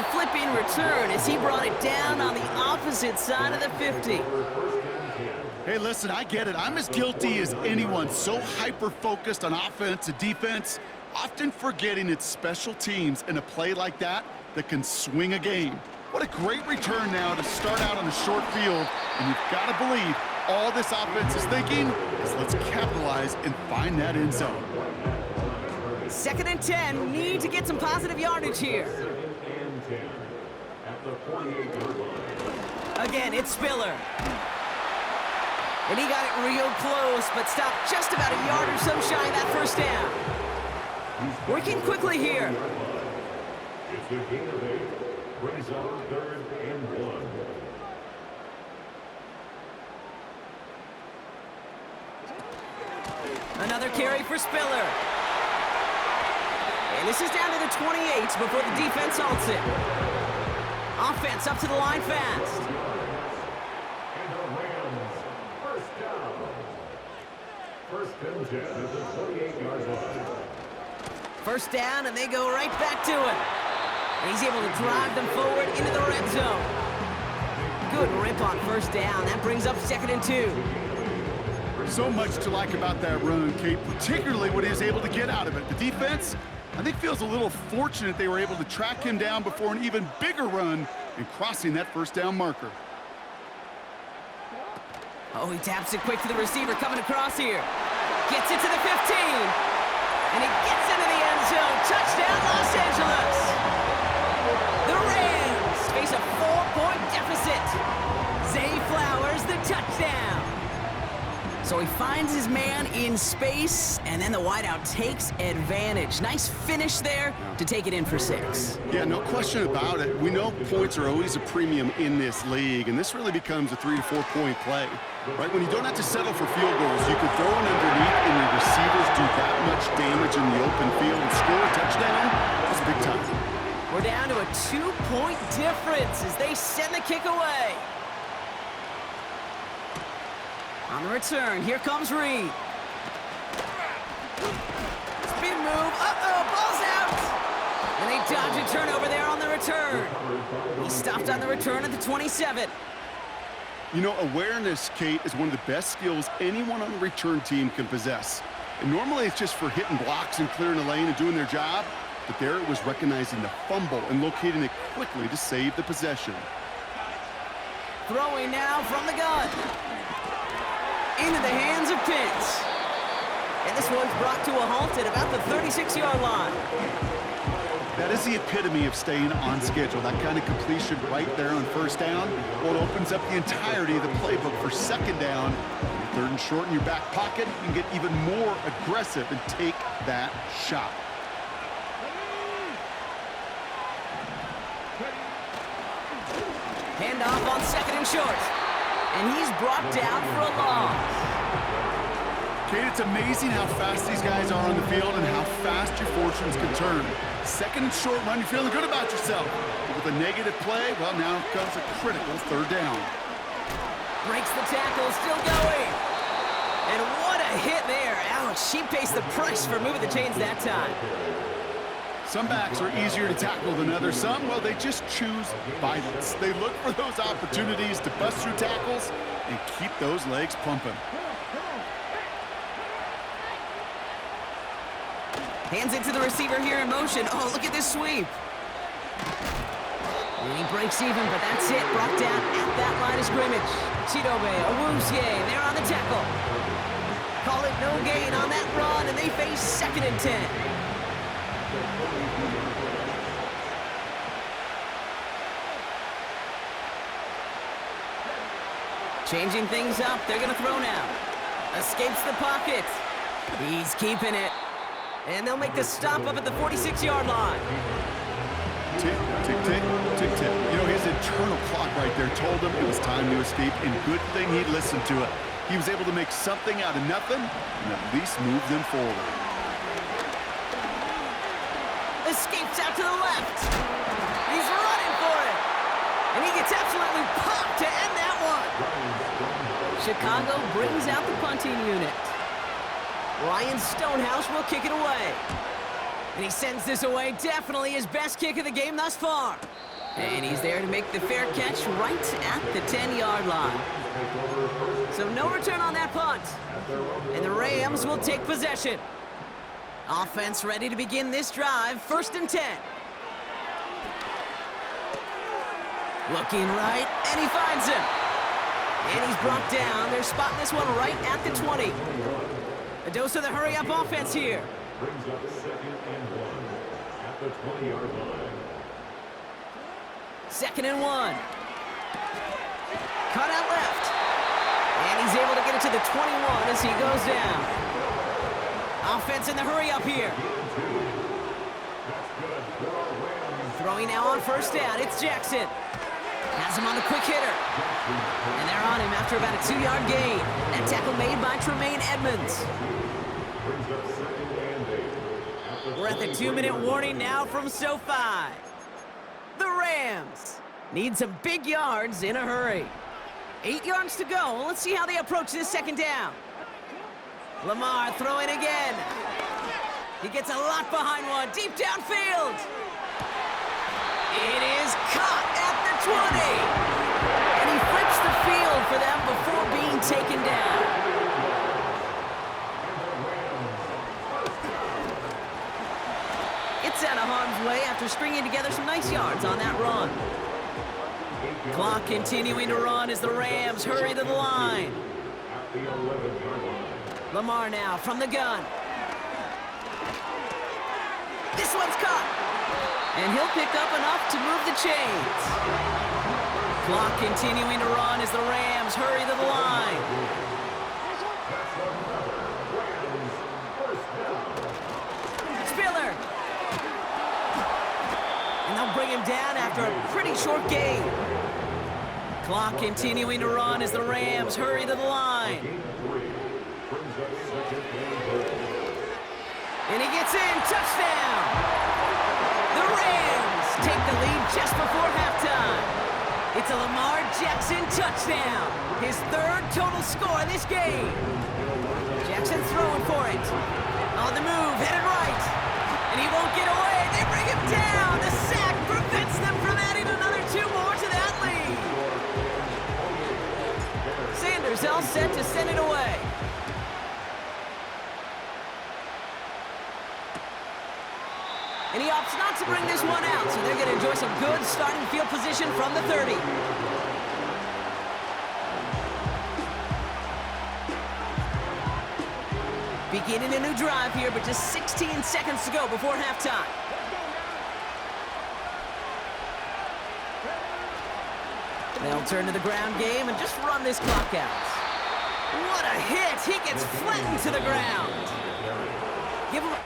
flipping return as he brought it down on the opposite side of the 50. Hey, listen, I get it. I'm as guilty as anyone. So hyper-focused on offense and defense, often forgetting it's special teams in a play like that that can swing a game. What a great return now to start out on a short field, and you've got to believe all this offense is thinking is let's capitalize and find that end zone. 2nd and 10, need to get some positive yardage here. Again, it's Spiller. And he got it real close, but stopped just about a yard or so shy of that first down. Working quickly here. It's a gain of 8. Brings up 3rd and 1. Another carry for Spiller. And this is down to the 28 before the defense halts it. Offense up to the line fast. And the Rams, first down. 1st and 10 at the 28-yard line. First down, and they go right back to it. And he's able to drive them forward into the red zone. Good rip on first down. That brings up 2nd and 2. So much to like about that run, Kate, particularly what he was able to get out of it. The defense, I think, feels a little fortunate they were able to track him down before an even bigger run and crossing that first down marker. Oh, he taps it quick to the receiver coming across here. Gets it to the 15. And he gets into the end zone. Touchdown, Los Angeles. The Rams face a 4-point deficit. Zay Flowers, the touchdown. So he finds his man in space, and then the wideout takes advantage. Nice finish there to take it in for 6. Yeah, no question about it. We know points are always a premium in this league, and this really becomes a 3 to 4 point play. Right, when you don't have to settle for field goals, you can throw it underneath and your receivers do that much damage in the open field and score a touchdown. That's big time. We're down to a 2-point difference as they send the kick away. On the return, here comes Reed. Spin move, ball's out! And they dodge a turnover there on the return. He stopped on the return at the 27. You know, awareness, Kate, is one of the best skills anyone on the return team can possess. And normally it's just for hitting blocks and clearing a lane and doing their job, but there it was recognizing the fumble and locating it quickly to save the possession. Throwing now from the gun. Into the hands of Pitts. And this one's brought to a halt at about the 36-yard line. That is the epitome of staying on schedule. That kind of completion right there on first down. Well, it opens up the entirety of the playbook for second down. 3rd and short in your back pocket, you can get even more aggressive and take that shot. Handoff on 2nd and short. And he's brought down for a loss. Kate, it's amazing how fast these guys are on the field and how fast your fortunes can turn. 2nd and short run, you're feeling good about yourself. But with a negative play, well, now comes a critical 3rd down. Breaks the tackle, still going. And what a hit there. Ouch, she pays the price for moving the chains that time. Some backs are easier to tackle than others. Some, well, they just choose violence. They look for those opportunities to bust through tackles and keep those legs pumping. Hands it to the receiver here in motion. Oh, look at this sweep. And he breaks even, but that's it. Brought down at that line of scrimmage. Chidobe, Awuzie, they're on the tackle. Call it no gain on that run, and they face 2nd and 10. Changing things up, they're gonna throw now. Escapes the pocket. He's keeping it. And they'll make the stop up at the 46-yard line. Tick, tick, tick, tick, tick. You know, his internal clock right there told him it was time to escape, and good thing he listened to it. He was able to make something out of nothing and at least move them forward. Escapes out to the left. He's running for it. And he gets absolutely popped to end that one. Chicago brings out the punting unit. Ryan Stonehouse will kick it away. And he sends this away. Definitely his best kick of the game thus far. And he's there to make the fair catch right at the 10-yard line. So no return on that punt. And the Rams will take possession. Offense ready to begin this drive. 1st and 10. Looking right, and he finds him. And he's brought down. They're spotting this one right at the 20. A dose of the hurry-up offense here. Brings up 2nd and 1 at the 20-yard line. 2nd and 1. Cut out left. And he's able to get it to the 21 as he goes down. Offense in the hurry-up here. Throwing now on 1st down. It's Jackson. Has him on the quick hitter. And they're on him after about a 2-yard gain. That tackle made by Tremaine Edmonds. We're at the 2-minute warning now from SoFi. The Rams need some big yards in a hurry. 8 yards to go. Let's see how they approach this 2nd down. Lamar throwing again. He gets a lot behind one. Deep downfield. It is caught at the 20. And he flips the field for them before being taken down. It's out of harm's way after stringing together some nice yards on that run. Clock continuing to run as the Rams hurry to the line. Lamar now from the gun. This one's caught. And he'll pick up enough to move the chains. Clock continuing to run as the Rams hurry to the line. Spiller. And they'll bring him down after a pretty short gain. Clock continuing to run as the Rams hurry to the line. And he gets in. Touchdown. The Rams take the lead just before halftime. It's a Lamar Jackson touchdown. His 3rd total score this game. Jackson throwing for it. On the move, headed right. And he won't get away. They bring him down. The sack prevents them from adding another 2 more to that lead. Sanders all set to send it away. And he opts not to bring this one out, so they're going to enjoy some good starting field position from the 30. Beginning a new drive here, but just 16 seconds to go before halftime. They'll turn to the ground game and just run this clock out. What a hit! He gets flattened to the ground. Give him...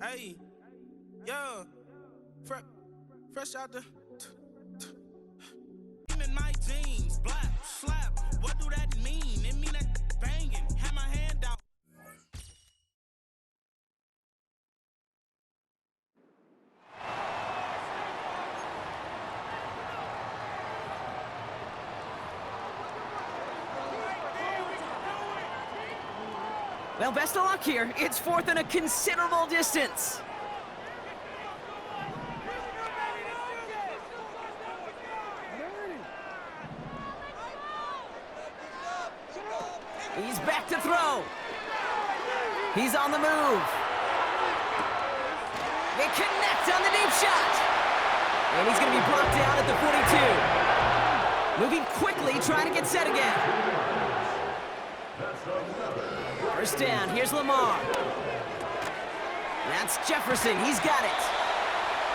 Hey, yo, fresh out the in my jeans, black slap. What do that mean? It mean that banging. Have my hand out. Well, best of luck here. It's 4th and a considerable distance. He's back to throw. He's on the move. They connect on the deep shot. And he's going to be brought down at the 42. Moving quickly, trying to get set again. 1st down, here's Lamar. That's Jefferson, he's got it.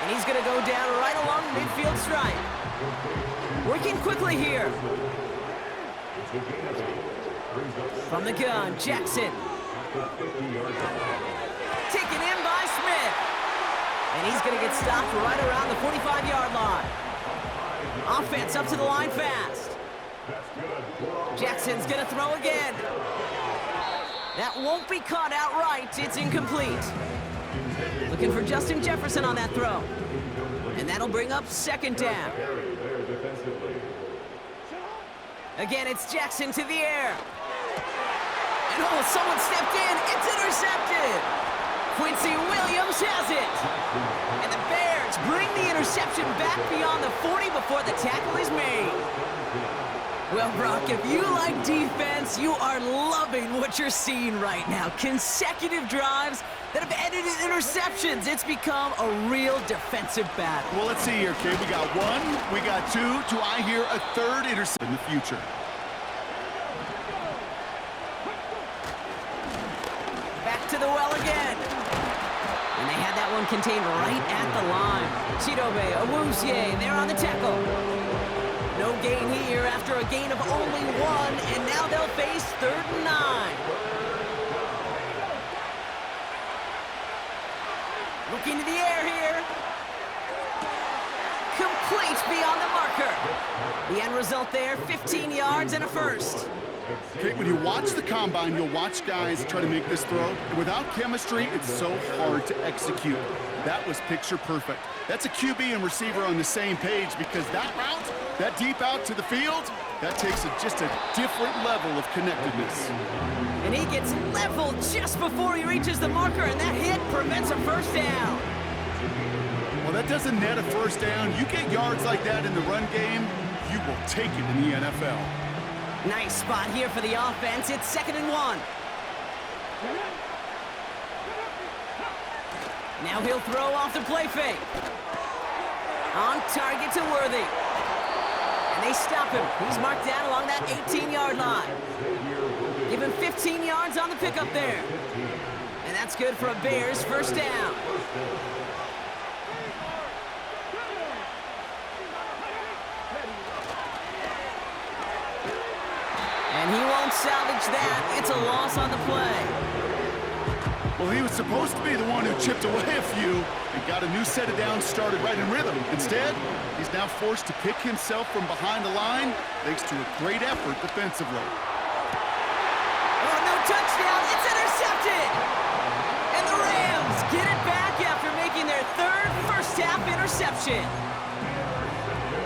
And he's gonna go down right along the midfield stripe. Working quickly here. From the gun, Jackson. Taken in by Smith. And he's gonna get stopped right around the 45-yard line. Offense up to the line fast. Jackson's gonna throw again. That won't be caught outright. It's incomplete. Looking for Justin Jefferson on that throw. And that'll bring up second down. Again, it's Jackson to the air. And oh, someone stepped in. It's intercepted. Quincy Williams has it. And the Bears bring the interception back beyond the 40 before the tackle is made. Well, Brock, if you like defense, you are loving what you're seeing right now. Consecutive drives that have ended in interceptions. It's become a real defensive battle. Well, let's see here, kid. We got one, we got two. Do I hear a third interception in the future? Back to the well again. And they had that one contained right at the line. Chidobe Awuzie, they're on the tackle. No gain here after a gain of only one, and now they'll face 3rd and 9. Looking to the air here. Complete beyond the marker. The end result there, 15 yards and a first. Okay, when you watch the combine, you'll watch guys try to make this throw. And without chemistry, it's so hard to execute. That was picture perfect. That's a QB and receiver on the same page because that route, that deep out to the field, that takes just a different level of connectedness. And he gets leveled just before he reaches the marker, and that hit prevents a first down. Well, that doesn't net a first down. You get yards like that in the run game, you will take it in the NFL. Nice spot here for the offense. It's 2nd and 1. Now he'll throw off the play fake. On target to Worthy. And they stop him. He's marked down along that 18-yard line. Give him 15 yards on the pickup there. And that's good for a Bears first down. And he won't salvage that. It's a loss on the play. Well, he was supposed to be the one who chipped away a few and got a new set of downs started right in rhythm. Instead, he's now forced to pick himself from behind the line thanks to a great effort defensively. Oh, no touchdown. It's intercepted. And the Rams get it back after making their 3rd first-half interception.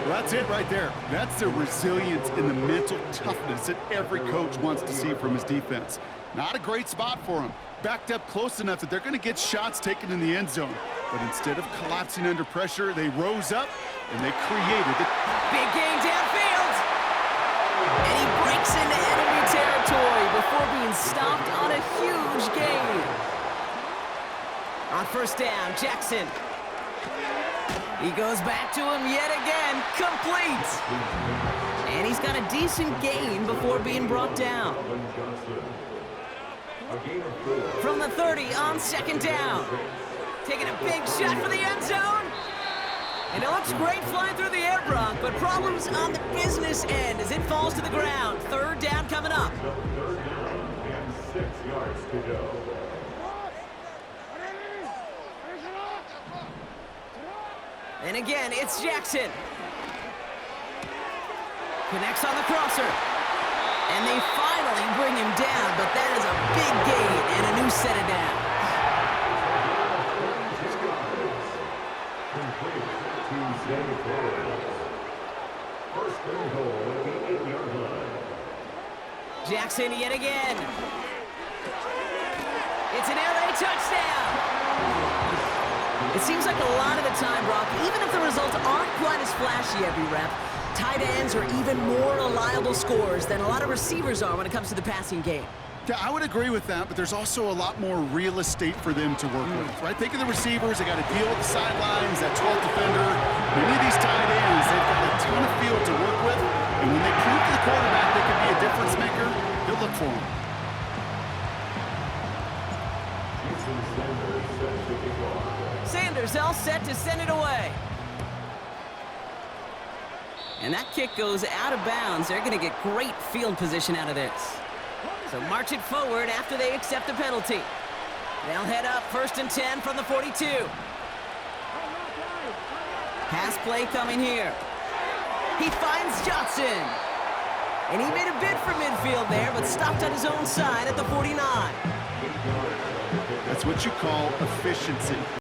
Well, that's it right there. That's the resilience and the mental toughness that every coach wants to see from his defense. Not a great spot for him. Backed up close enough that they're going to get shots taken in the end zone. But instead of collapsing under pressure, they rose up and they created it. Big gain downfield. And he breaks into enemy territory before being stopped on a huge gain. On first down, Jackson. He goes back to him yet again. Complete. And he's got a decent gain before being brought down. From the 30 on 2nd down. Taking a big shot for the end zone. And it looks great flying through the air, Brock, but problems on the business end as it falls to the ground. 3rd down coming up. 3rd down and 6 yards to go. And again, it's Jackson. Connects on the crosser. And they finally bring him down, but that is a big gain and a new set of downs. First and goal at the 8-yard line. Jackson yet again. It's an LA touchdown. It seems like a lot of the time, Brock, even if the results aren't quite as flashy every rep, tight ends are even more reliable scorers than a lot of receivers are when it comes to the passing game. Yeah, I would agree with that, but there's also a lot more real estate for them to work with, right? Think of the receivers. They got to deal with the sidelines, that 12th defender. Many of these tight ends, they've got a ton of field to work with, and when they prove to the quarterback they can be a difference maker, he'll look for them. Sanders all set to send it away. And that kick goes out of bounds. They're going to get great field position out of this. So march it forward after they accept the penalty. They'll head up 1st and 10 from the 42. Pass play coming here. He finds Johnson. And he made a bid for midfield there, but stopped on his own side at the 49. That's what you call efficiency.